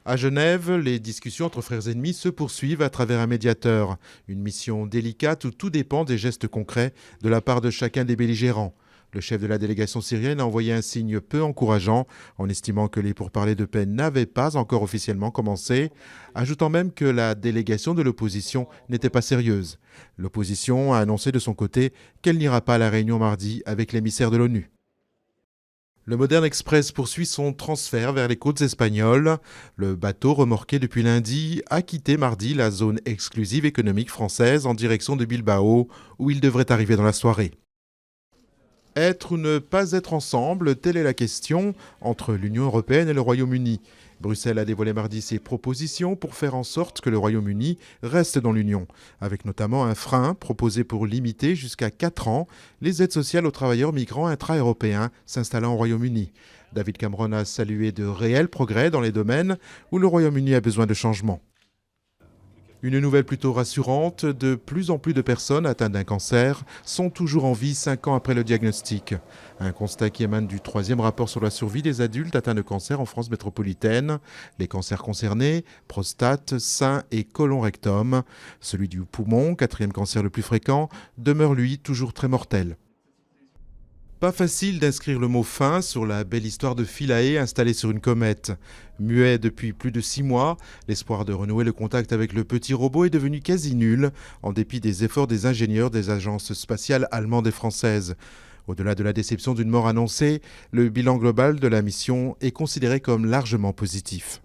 À Genève, les discussions entre frères ennemis se poursuivent à travers un médiateur. Une mission délicate où tout dépend des gestes concrets de la part de chacun des belligérants. Le chef de la délégation syrienne a envoyé un signe peu encourageant en estimant que les pourparlers de paix n'avaient pas encore officiellement commencé, ajoutant même que la délégation de l'opposition n'était pas sérieuse. L'opposition a annoncé de son côté qu'elle n'ira pas à la réunion mardi avec l'émissaire de l'ONU. Le Modern Express poursuit son transfert vers les côtes espagnoles. Le bateau, remorqué depuis lundi, a quitté mardi la zone exclusive économique française en direction de Bilbao, où il devrait arriver dans la soirée. Être ou ne pas être ensemble, telle est la question entre l'Union européenne et le Royaume-Uni. Bruxelles a dévoilé mardi ses propositions pour faire en sorte que le Royaume-Uni reste dans l'Union, avec notamment un frein proposé pour limiter jusqu'à 4 ans les aides sociales aux travailleurs migrants intra-européens s'installant au Royaume-Uni. David Cameron a salué de réels progrès dans les domaines où le Royaume-Uni a besoin de changements. Une nouvelle plutôt rassurante, de plus en plus de personnes atteintes d'un cancer sont toujours en vie 5 ans après le diagnostic. Un constat qui émane du 3e rapport sur la survie des adultes atteints de cancer en France métropolitaine. Les cancers concernés, prostate, sein et côlon rectum. Celui du poumon, 4e cancer le plus fréquent, demeure lui toujours très mortel. Pas facile d'inscrire le mot fin sur la belle histoire de Philae installée sur une comète. Muet depuis plus de 6 mois, l'espoir de renouer le contact avec le petit robot est devenu quasi nul, en dépit des efforts des ingénieurs des agences spatiales allemandes et françaises. Au-delà de la déception d'une mort annoncée, le bilan global de la mission est considéré comme largement positif.